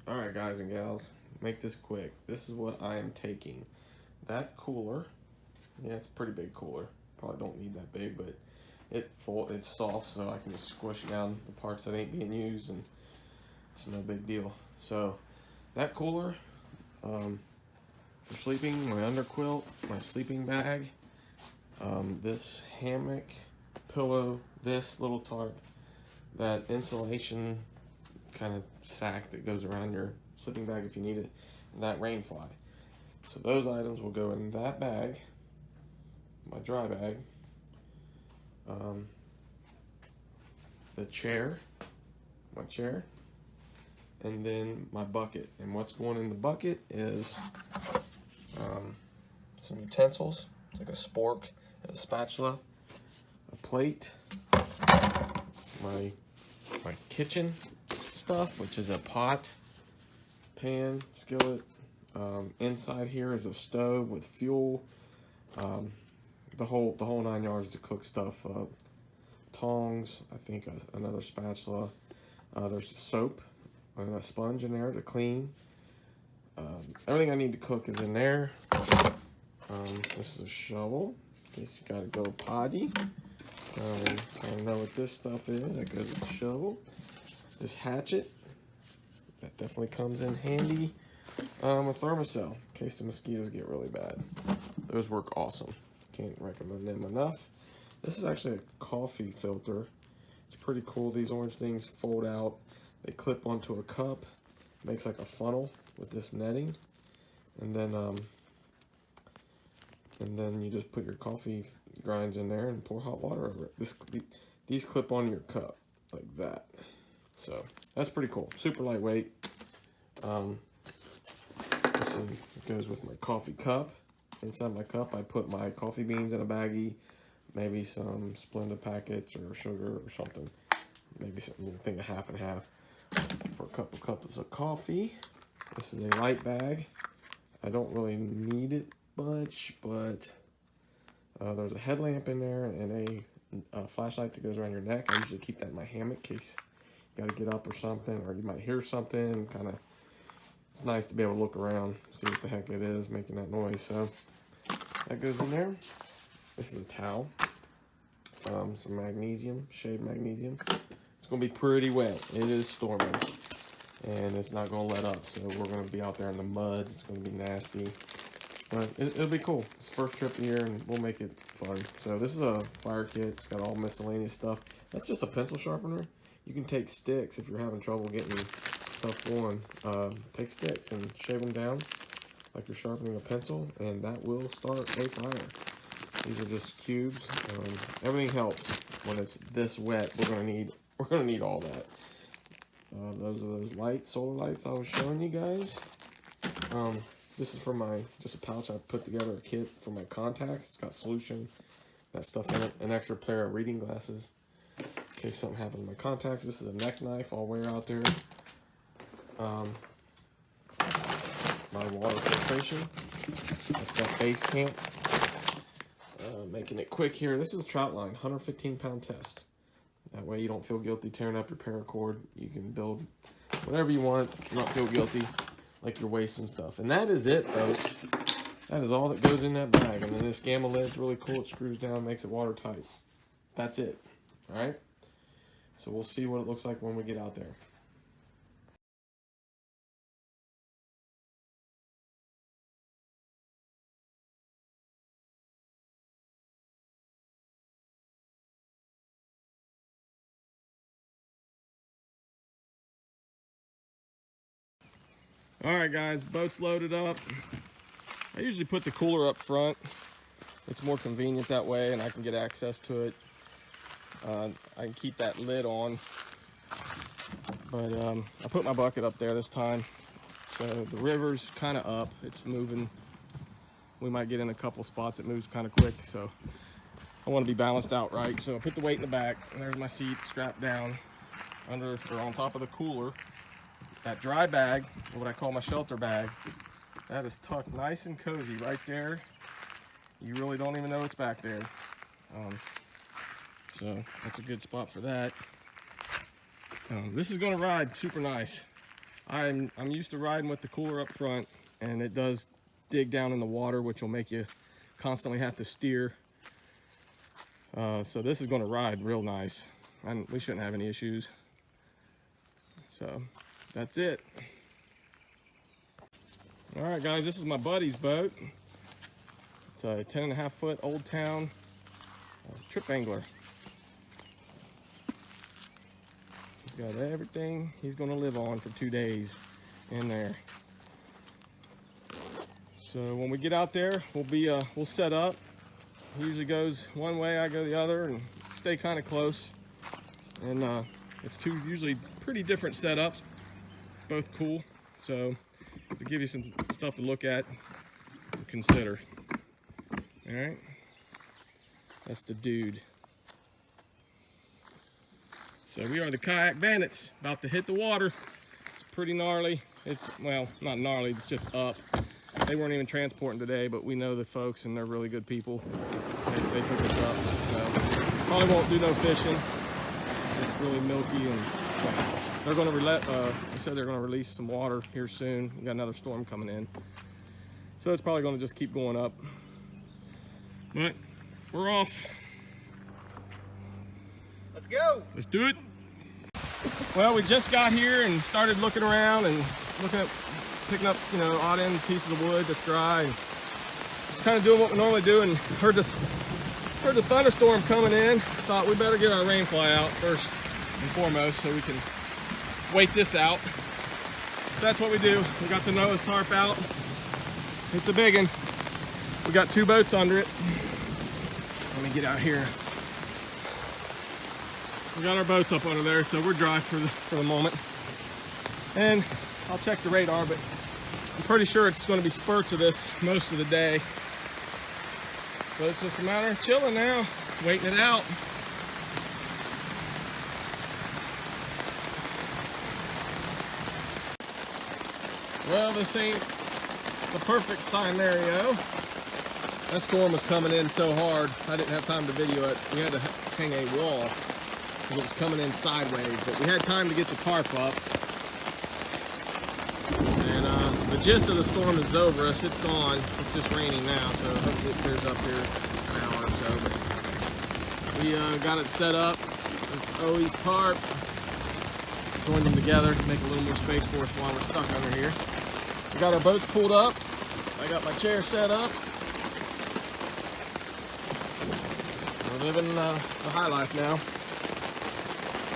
All right, guys and gals, make this quick. This is what I am taking. That cooler, yeah, it's a pretty big cooler. Probably don't need that big, but it's soft, so I can just squish down the parts that ain't being used, and it's no big deal. So that cooler, for sleeping, my underquilt, my sleeping bag, this hammock, pillow, this little tarp, that insulation kind of sack that goes around your sleeping bag if you need it, and that rain fly. So those items will go in that bag, my dry bag, the chair, my chair, and then my bucket. And what's going in the bucket is some utensils. It's like a spork, a spatula, a plate, my kitchen stuff, which is a pot, pan, skillet. Inside here is a stove with fuel. The whole 9 yards to cook stuff. Tongs, I think another spatula. There's soap and a sponge in there to clean. Everything I need to cook is in there. This is a shovel in case you gotta go potty. I don't know what this stuff is. That goes with the shovel. This hatchet, that definitely comes in handy. A thermocell in case the mosquitoes get really bad. Those work awesome. Can't recommend them enough. This is actually a coffee filter. It's pretty cool. These orange things fold out. They clip onto a cup. Makes like a funnel with this netting, and then you just put your coffee grinds in there and pour hot water over it. These clip on your cup like that. So that's pretty cool. Super lightweight. This goes with my coffee cup. Inside my cup, I put my coffee beans in a baggie, maybe some Splenda packets or sugar or something. Maybe something, thing of half and half for a couple cups of coffee. This is a light bag. I don't really need it much, but there's a headlamp in there and a flashlight that goes around your neck. I usually keep that in my hammock in case you gotta get up or something, or you might hear something. It's nice to be able to look around, see what the heck it is making that noise. So that goes in there. This is a towel, some magnesium, shaved magnesium. It's gonna be pretty wet. It is storming, and it's not gonna let up. So we're gonna be out there in the mud. It's gonna be nasty, but it'll be cool. It's the first trip of the year, and we'll make it fun. So this is a fire kit. It's got all miscellaneous stuff. That's just a pencil sharpener. You can take sticks if you're having trouble getting stuff going. Take sticks and shave them down like you're sharpening a pencil, and that will start a fire. These are just cubes. Everything helps when it's this wet. We're gonna need all that. Those are those lights, solar lights I was showing you guys. This is for just a pouch I put together, a kit for my contacts. It's got solution, that stuff in it, an extra pair of reading glasses in case something happens to my contacts. This is a neck knife I'll wear out there. My water filtration. That's got base camp. Making it quick here. This is trout line, 115-pound test. That way you don't feel guilty tearing up your paracord. You can build whatever you want, not feel guilty like you're wasting stuff. And that is it, folks. That is all that goes in that bag. And then this gamma lid's really cool. It screws down, makes it watertight. That's it. All right? So we'll see what it looks like when we get out there. All right, guys, boat's loaded up. I usually put the cooler up front. It's more convenient that way, and I can get access to it. I can keep that lid on, but I put my bucket up there this time. So the river's kind of up. It's moving. We might get in a couple spots. It moves kind of quick, so I want to be balanced out right. So I put the weight in the back. And there's my seat strapped down under or on top of the cooler. That dry bag, what I call my shelter bag, that is tucked nice and cozy right there. You really don't even know it's back there. So that's a good spot for that. This is gonna ride super nice. I'm used to riding with the cooler up front, and it does dig down in the water, which will make you constantly have to steer. So this is going to ride real nice, and we shouldn't have any issues. So that's it. All right, guys, this is my buddy's boat. It's a 10.5-foot Old Town trip angler. He's got everything he's going to live on for 2 days in there. So when we get out there, we'll set up. He usually goes one way, I go the other, and stay kind of close. And it's two usually pretty different setups, both cool. So to give you some stuff to look at, consider. All right, that's the dude. So we are the Kayak Bandits, about to hit the water. It's pretty gnarly. It's, well, not gnarly, it's just up. They weren't even transporting today, but we know the folks and they're really good people. They took us up. So probably won't do no fishing. It's really milky, and they're going to they said they're going to release some water here soon. We got another storm coming in. So it's probably going to just keep going up. But we're off. Let's go. Let's do it. Well, we just got here and started looking around and picking up, you know, odd end pieces of wood that's dry, and just kind of doing what we normally do. And heard the thunderstorm coming in. Thought we better get our rain fly out first and foremost so we can wait this out. So that's what we do. We got the Noah's tarp out. It's a big one. We got 2 boats under it. Let me get out here. We got our boats up under there, so we're dry for the moment. And I'll check the radar, but I'm pretty sure it's going to be spurts of this most of the day. So it's just a matter of chilling now, waiting it out. Well, this ain't the perfect scenario. That storm was coming in so hard, I didn't have time to video it. We had to hang a wall because it was coming in sideways, but we had time to get the tarp up. And the gist of the storm is over us. It's gone. It's just raining now, so hopefully it clears up here in an hour or so. But we got it set up. It's Oe's tarp. Joined them together to make a little more space for us while we're stuck under here. We got our boats pulled up. I got my chair set up. We're living the high life now.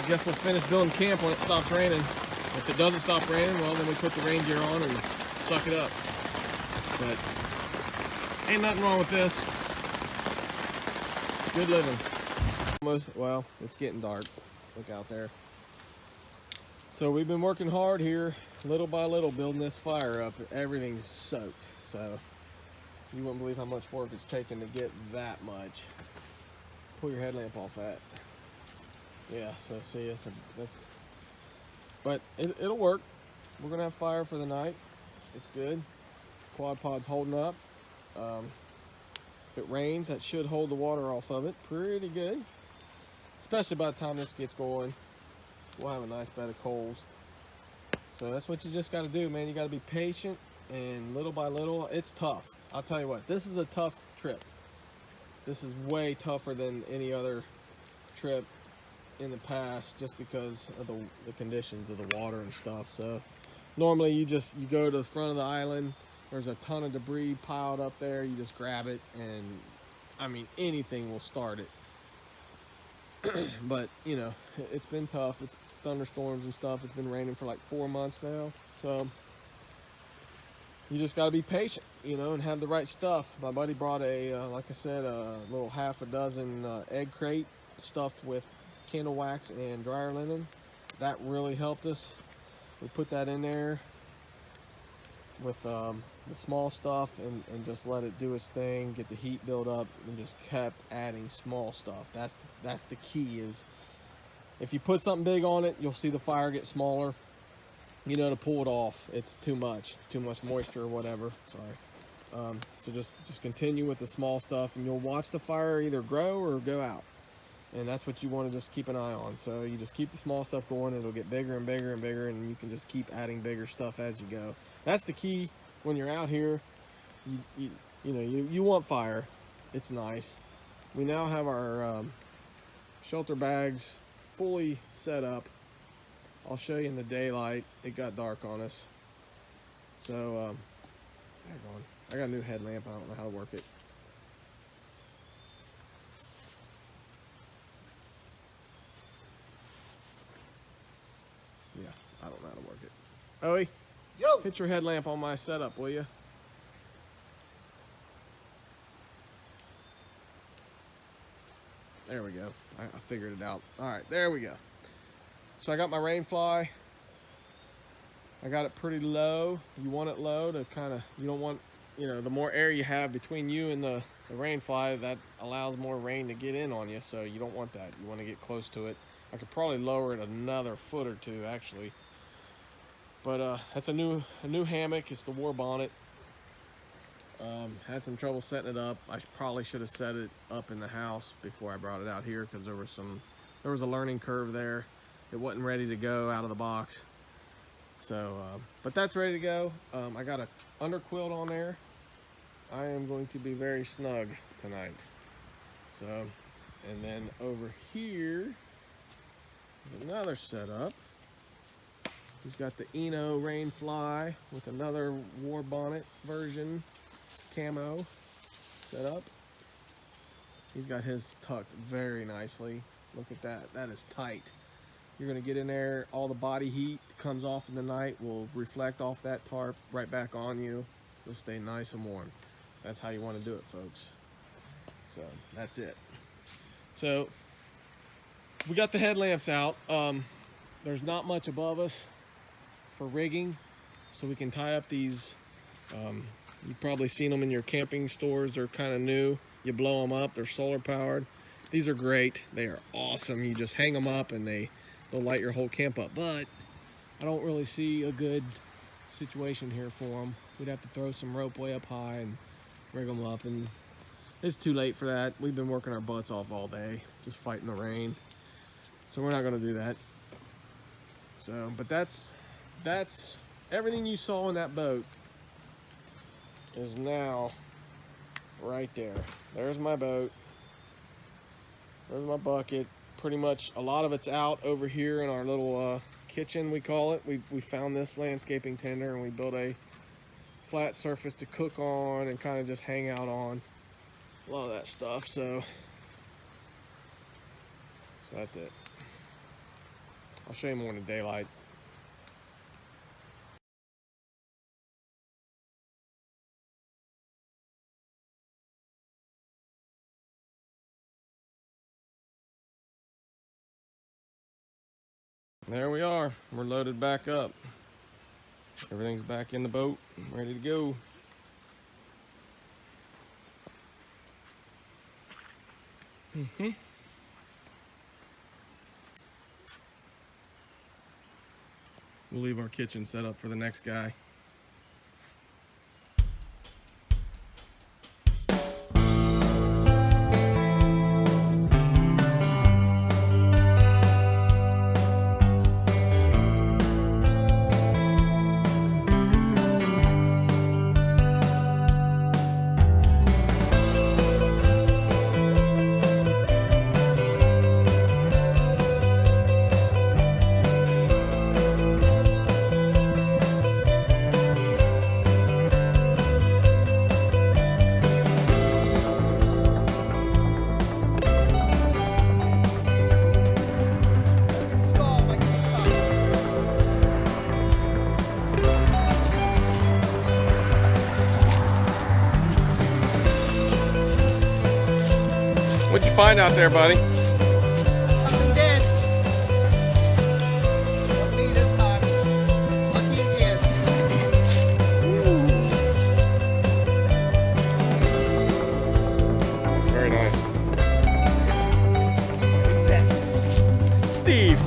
I guess we'll finish building camp when it stops raining. If it doesn't stop raining, well, then we put the rain gear on and suck it up. But ain't nothing wrong with this. Good living. Well, it's getting dark. Look out there. So we've been working hard here, little by little, building this fire up. Everything's soaked, so you wouldn't believe how much work it's taken to get that much. Pull your headlamp off that. Yeah, so see, that's but it'll work. We're gonna have fire for the night. It's good. Quad pod's holding up. If it rains, that should hold the water off of it pretty good. Especially by the time this gets going, we'll have a nice bed of coals. So that's what you just got to do, man. You got to be patient, and little by little, it's tough. I'll tell you what, this is a tough trip. This is way tougher than any other trip in the past, just because of the conditions of the water and stuff. So normally you go to the front of the island, there's a ton of debris piled up there, you just grab it, and I mean anything will start it. But you know, it's been tough. It's thunderstorms and stuff. It's been raining for like 4 months now, so you just got to be patient, you know, and have the right stuff. My buddy brought like I said, a little half a dozen egg crate stuffed with candle wax and dryer linen. That really helped us. We put that in there with the small stuff and just let it do its thing, get the heat build up, and just kept adding small stuff. That's the key. Is if you put something big on it, you'll see the fire get smaller. You know, to pull it off, it's too much. It's too much moisture or whatever. Sorry. So just continue with the small stuff, and you'll watch the fire either grow or go out. And that's what you want to just keep an eye on. So you just keep the small stuff going, it'll get bigger and bigger and bigger, and you can just keep adding bigger stuff as you go. That's the key when you're out here. You want fire. It's nice. We now have our shelter bags fully set up. I'll show you in the daylight. It got dark on us. So, I got a new headlamp. I don't know how to work it. Yeah, I don't know how to work it. Owie, Yo! hit your headlamp on my setup, will you? There we go. I figured it out. All right, there we go. So I got my rain fly. I got it pretty low. You want it low to kind of, you don't want, the more air you have between you and the rain fly, that allows more rain to get in on you. So you don't want that. You want to get close to it. I could probably lower it another foot or two actually. But that's a new hammock. It's the war bonnet. Had some trouble setting it up. I probably should have set it up in the house before I brought it out here, because there was a learning curve there. It wasn't ready to go out of the box. So, but that's ready to go. I got a underquilt on there. I am going to be very snug tonight. So, and then over here, another setup. He's got the Eno rain fly with another war bonnet version camo set up. He's got his tucked very nicely. Look at that. That is tight. You're going to get in there. All the body heat comes off in the night will reflect off that tarp right back on you. You'll stay nice and warm. That's how you want to do it, folks. So that's it. So we got the headlamps out. There's not much above us for rigging, so we can tie up these. You've probably seen them in your camping stores. They're kind of new. You blow them up. They're solar powered. These are great. They are awesome. You just hang them up and they'll light your whole camp up. But I don't really see a good situation here for them. We'd have to throw some rope way up high and rig them up, and it's too late for that. We've been working our butts off all day, just fighting the rain. So we're not going to do that. So, but that's everything you saw in that boat is now right there. There's my boat. There's my bucket. Pretty much a lot of it's out over here in our little kitchen, we call it. We found this landscaping tender and we built a flat surface to cook on and kind of just hang out on. A lot of that stuff. So that's it. I'll show you more in the daylight. There we are. We're loaded back up. Everything's back in the boat, ready to go. We'll leave our kitchen set up for the next guy. What'd you find out there, buddy? Something dead. Not me this time. Lucky again. That's very nice. Steve.